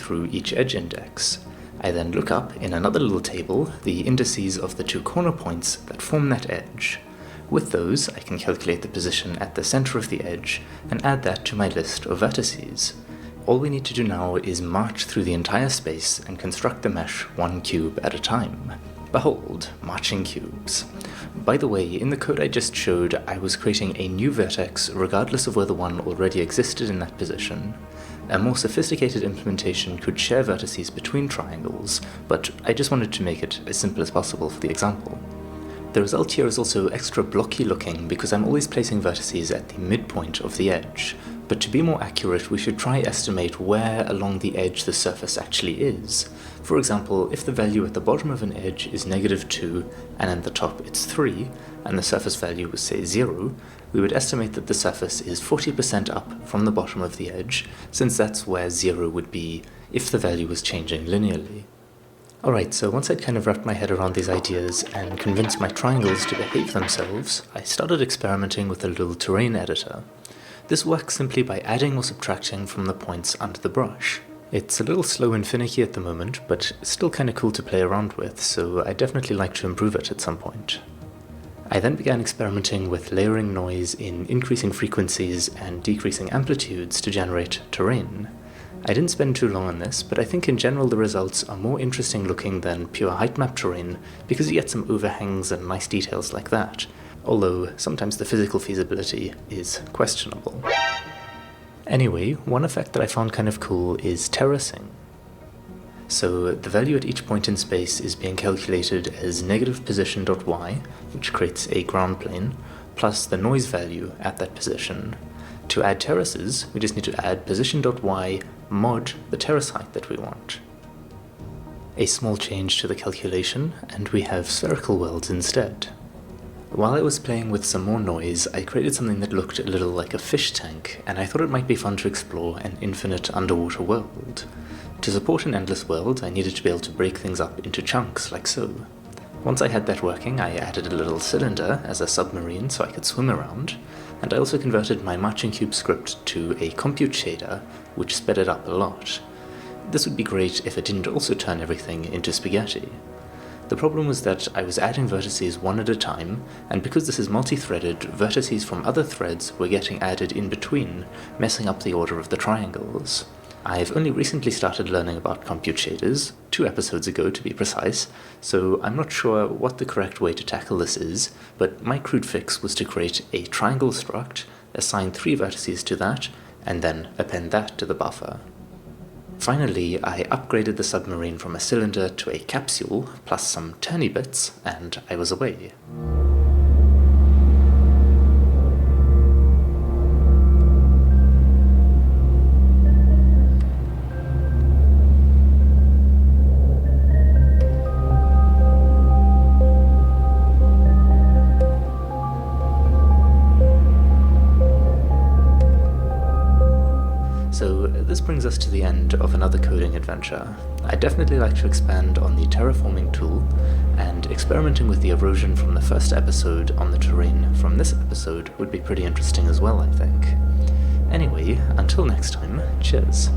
through each edge index. I then look up in another little table the indices of the two corner points that form that edge. With those, I can calculate the position at the center of the edge and add that to my list of vertices. All we need to do now is march through the entire space and construct the mesh one cube at a time. Behold, marching cubes. By the way, in the code I just showed, I was creating a new vertex regardless of whether one already existed in that position. A more sophisticated implementation could share vertices between triangles, but I just wanted to make it as simple as possible for the example. The result here is also extra blocky looking because I'm always placing vertices at the midpoint of the edge, but to be more accurate we should try estimate where along the edge the surface actually is. For example, if the value at the bottom of an edge is -2 and at the top it's 3, and the surface value was say 0, we would estimate that the surface is 40% up from the bottom of the edge, since that's where 0 would be if the value was changing linearly. Alright, so once I'd kind of wrapped my head around these ideas and convinced my triangles to behave themselves, I started experimenting with a little terrain editor. This works simply by adding or subtracting from the points under the brush. It's a little slow and finicky at the moment, but still kinda cool to play around with, so I'd definitely like to improve it at some point. I then began experimenting with layering noise in increasing frequencies and decreasing amplitudes to generate terrain. I didn't spend too long on this, but I think in general the results are more interesting looking than pure height map terrain because you get some overhangs and nice details like that, although sometimes the physical feasibility is questionable. Anyway, one effect that I found kind of cool is terracing. So the value at each point in space is being calculated as negative position.y, which creates a ground plane, plus the noise value at that position. To add terraces, we just need to add position.y mod the terrace height that we want. A small change to the calculation, and we have spherical worlds instead. While I was playing with some more noise, I created something that looked a little like a fish tank, and I thought it might be fun to explore an infinite underwater world. To support an endless world, I needed to be able to break things up into chunks, like so. Once I had that working, I added a little cylinder as a submarine so I could swim around, and I also converted my marching cube script to a compute shader, which sped it up a lot. This would be great if it didn't also turn everything into spaghetti. The problem was that I was adding vertices one at a time, and because this is multi-threaded, vertices from other threads were getting added in between, messing up the order of the triangles. I've only recently started learning about compute shaders, 2 episodes ago to be precise, so I'm not sure what the correct way to tackle this is, but my crude fix was to create a triangle struct, assign 3 vertices to that, and then append that to the buffer. Finally, I upgraded the submarine from a cylinder to a capsule, plus some turny bits, and I was away. So this brings us to the end of another coding adventure. I'd definitely like to expand on the terraforming tool, and experimenting with the erosion from the first episode on the terrain from this episode would be pretty interesting as well, I think. Anyway, until next time, cheers.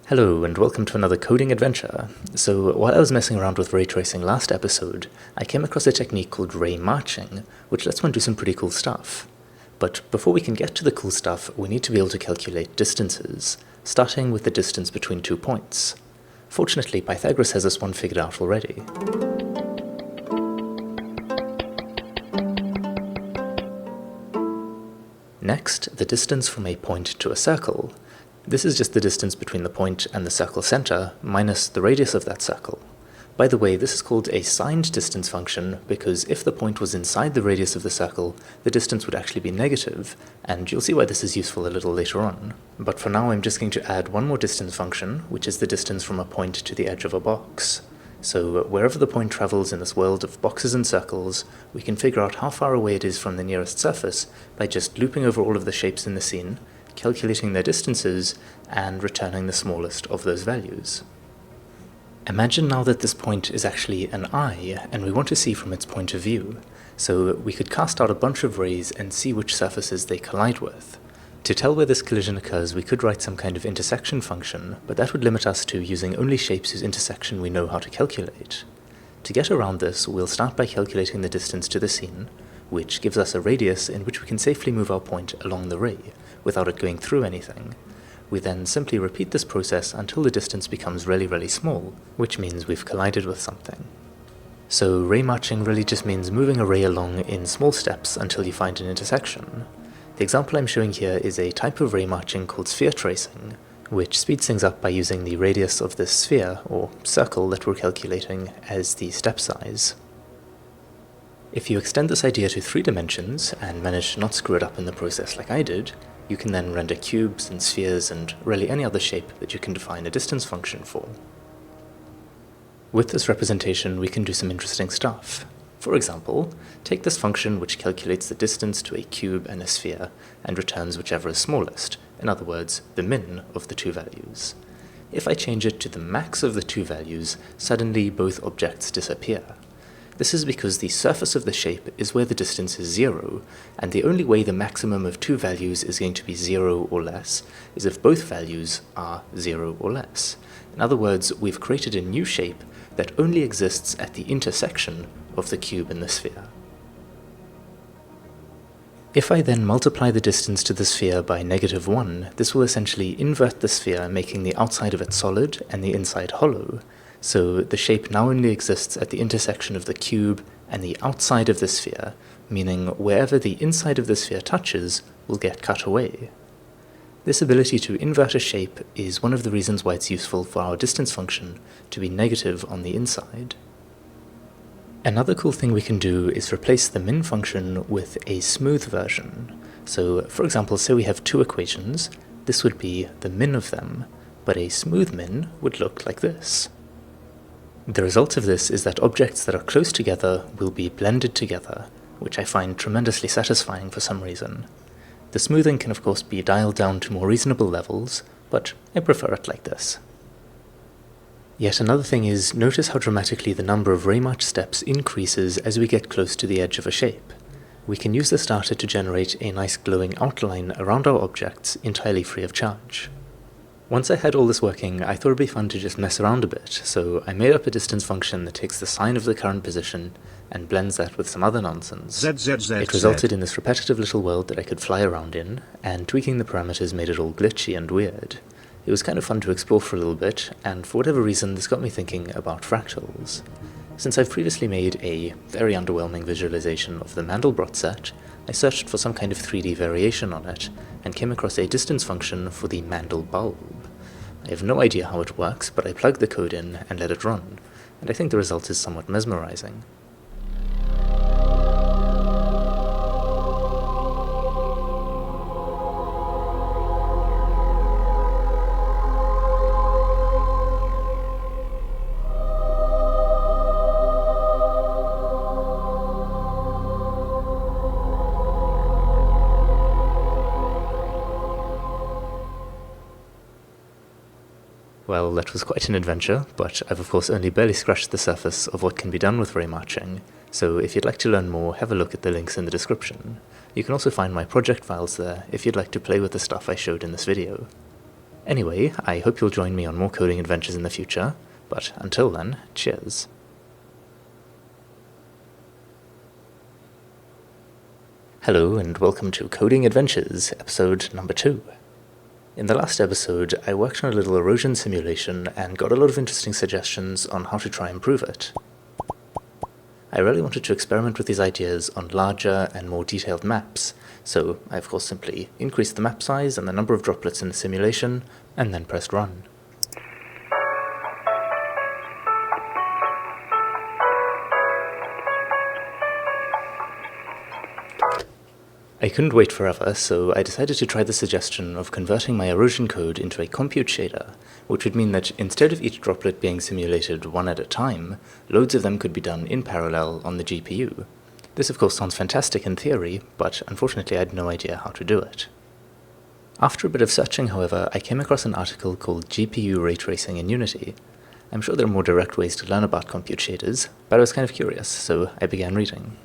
Hello and welcome to another coding adventure. So while I was messing around with ray tracing last episode, I came across a technique called ray marching, which lets one do some pretty cool stuff. But before we can get to the cool stuff, we need to be able to calculate distances, starting with the distance between 2 points. Fortunately, Pythagoras has this one figured out already. Next, the distance from a point to a circle. This is just the distance between the point and the circle center, minus the radius of that circle. By the way, this is called a signed distance function, because if the point was inside the radius of the circle, the distance would actually be negative, and you'll see why this is useful a little later on. But for now I'm just going to add one more distance function, which is the distance from a point to the edge of a box. So wherever the point travels in this world of boxes and circles, we can figure out how far away it is from the nearest surface by just looping over all of the shapes in the scene, calculating their distances, and returning the smallest of those values. Imagine now that this point is actually an eye, and we want to see from its point of view. So we could cast out a bunch of rays and see which surfaces they collide with. To tell where this collision occurs, we could write some kind of intersection function, but that would limit us to using only shapes whose intersection we know how to calculate. To get around this, we'll start by calculating the distance to the scene, which gives us a radius in which we can safely move our point along the ray, without it going through anything. We then simply repeat this process until the distance becomes really small, which means we've collided with something. So ray marching really just means moving a ray along in small steps until you find an intersection. The example I'm showing here is a type of ray marching called sphere tracing, which speeds things up by using the radius of this sphere, or circle that we're calculating, as the step size. If you extend this idea to 3 dimensions, and manage to not screw it up in the process like I did, you can then render cubes and spheres and really any other shape that you can define a distance function for. With this representation, we can do some interesting stuff. For example, take this function which calculates the distance to a cube and a sphere, and returns whichever is smallest, in other words, the min of the 2 values. If I change it to the max of the 2 values, suddenly both objects disappear. This is because the surface of the shape is where the distance is 0, and the only way the maximum of 2 values is going to be 0 or less is if both values are 0 or less. In other words, we've created a new shape that only exists at the intersection of the cube and the sphere. If I then multiply the distance to the sphere by -1, this will essentially invert the sphere, making the outside of it solid and the inside hollow. So the shape now only exists at the intersection of the cube and the outside of the sphere, meaning wherever the inside of the sphere touches will get cut away. This ability to invert a shape is one of the reasons why it's useful for our distance function to be negative on the inside. Another cool thing we can do is replace the min function with a smooth version. So, for example, say we have 2 equations, this would be the min of them, but a smooth min would look like this. The result of this is that objects that are close together will be blended together, which I find tremendously satisfying for some reason. The smoothing can of course be dialed down to more reasonable levels, but I prefer it like this. Yet another thing is, notice how dramatically the number of ray march steps increases as we get close to the edge of a shape. We can use the starter to generate a nice glowing outline around our objects entirely free of charge. Once I had all this working, I thought it'd be fun to just mess around a bit, so I made up a distance function that takes the sine of the current position and blends that with some other nonsense. It resulted in this repetitive little world that I could fly around in, and tweaking the parameters made it all glitchy and weird. It was kind of fun to explore for a little bit, and for whatever reason this got me thinking about fractals. Since I've previously made a very underwhelming visualization of the Mandelbrot set, I searched for some kind of 3D variation on it, and came across a distance function for the Mandel bulb. I have no idea how it works, but I plugged the code in and let it run, and I think the result is somewhat mesmerizing. Well, that was quite an adventure, but I've of course only barely scratched the surface of what can be done with ray marching, so if you'd like to learn more, have a look at the links in the description. You can also find my project files there if you'd like to play with the stuff I showed in this video. Anyway, I hope you'll join me on more coding adventures in the future, but until then, cheers. Hello and welcome to Coding Adventures, episode number 2. In the last episode, I worked on a little erosion simulation and got a lot of interesting suggestions on how to try and improve it. I really wanted to experiment with these ideas on larger and more detailed maps, so I of course simply increased the map size and the number of droplets in the simulation, and then pressed run. I couldn't wait forever, so I decided to try the suggestion of converting my erosion code into a compute shader, which would mean that instead of each droplet being simulated one at a time, loads of them could be done in parallel on the GPU. This of course sounds fantastic in theory, but unfortunately I had no idea how to do it. After a bit of searching, however, I came across an article called GPU Ray Tracing in Unity. I'm sure there are more direct ways to learn about compute shaders, but I was kind of curious, so I began reading.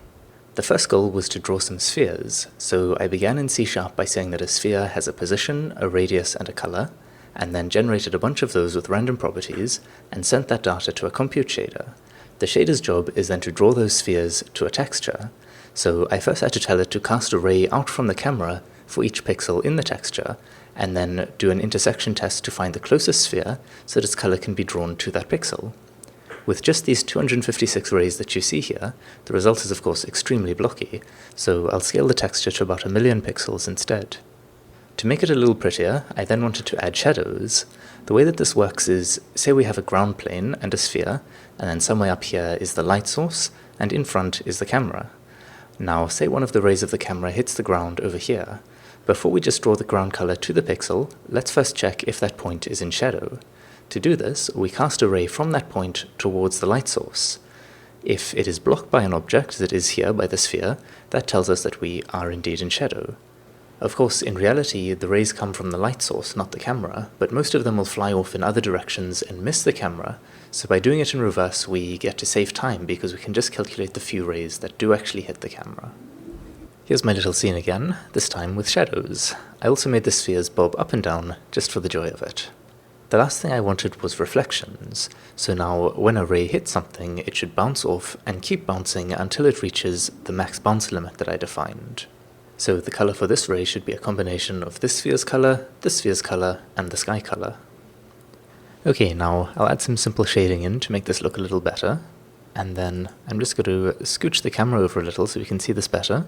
The first goal was to draw some spheres, so I began in C# by saying that a sphere has a position, a radius, and a color, and then generated a bunch of those with random properties, and sent that data to a compute shader. The shader's job is then to draw those spheres to a texture, so I first had to tell it to cast a ray out from the camera for each pixel in the texture, and then do an intersection test to find the closest sphere so that its color can be drawn to that pixel. With just these 256 rays that you see here, the result is of course extremely blocky, so I'll scale the texture to about 1,000,000 pixels instead. To make it a little prettier, I then wanted to add shadows. The way that this works is, say we have a ground plane and a sphere, and then somewhere up here is the light source, and in front is the camera. Now, say one of the rays of the camera hits the ground over here. Before we just draw the ground color to the pixel, let's first check if that point is in shadow. To do this, we cast a ray from that point towards the light source. If it is blocked by an object, as it is here by the sphere, that tells us that we are indeed in shadow. Of course, in reality, the rays come from the light source, not the camera, but most of them will fly off in other directions and miss the camera, so by doing it in reverse we get to save time because we can just calculate the few rays that do actually hit the camera. Here's my little scene again, this time with shadows. I also made the spheres bob up and down, just for the joy of it. The last thing I wanted was reflections, so now when a ray hits something, it should bounce off and keep bouncing until it reaches the max bounce limit that I defined. So the color for this ray should be a combination of this sphere's color, and the sky color. Okay, now I'll add some simple shading in to make this look a little better, and then I'm just going to scooch the camera over a little so we can see this better,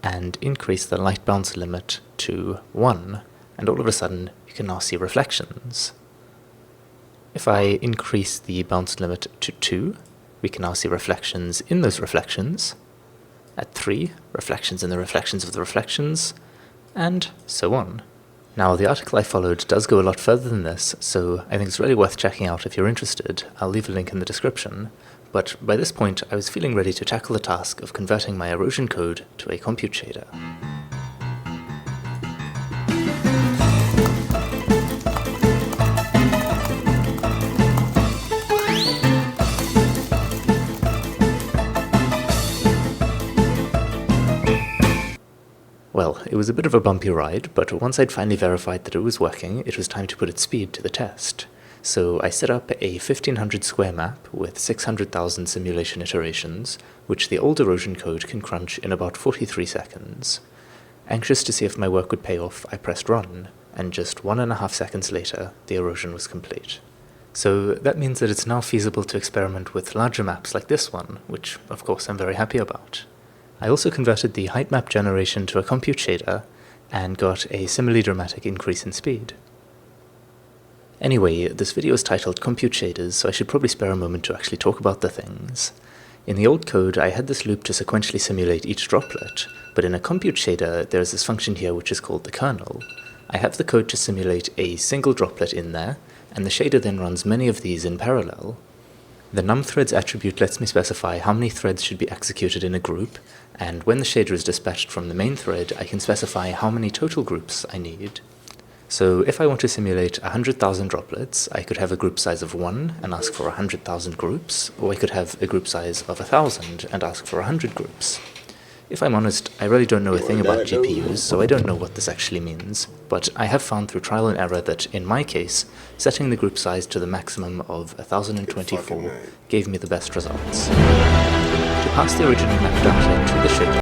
and increase the light bounce limit to 1, and all of a sudden you can now see reflections. If I increase the bounce limit to 2, we can now see reflections in those reflections. At 3, reflections in the reflections of the reflections, and so on. Now, the article I followed does go a lot further than this, so I think it's really worth checking out if you're interested. I'll leave a link in the description. But by this point, I was feeling ready to tackle the task of converting my erosion code to a compute shader. Well, it was a bit of a bumpy ride, but once I'd finally verified that it was working, it was time to put its speed to the test. So I set up a 1500 square map with 600,000 simulation iterations, which the old erosion code can crunch in about 43 seconds. Anxious to see if my work would pay off, I pressed run, and just 1.5 seconds later, the erosion was complete. So that means that it's now feasible to experiment with larger maps like this one, which of course I'm very happy about. I also converted the height map generation to a compute shader, and got a similarly dramatic increase in speed. Anyway, this video is titled Compute Shaders, so I should probably spare a moment to actually talk about the things. In the old code, I had this loop to sequentially simulate each droplet, but in a compute shader, there's this function here which is called the kernel. I have the code to simulate a single droplet in there, and the shader then runs many of these in parallel. The numThreads attribute lets me specify how many threads should be executed in a group, and when the shader is dispatched from the main thread, I can specify how many total groups I need. So if I want to simulate 100,000 droplets, I could have a group size of 1 and ask for 100,000 groups, or I could have a group size of 1,000 and ask for 100 groups. If I'm honest, I really don't know a thing about GPUs, so I don't know what this actually means, but I have found through trial and error that, in my case, setting the group size to the maximum of 1024 gave me the best results. To pass the original map data to the shader,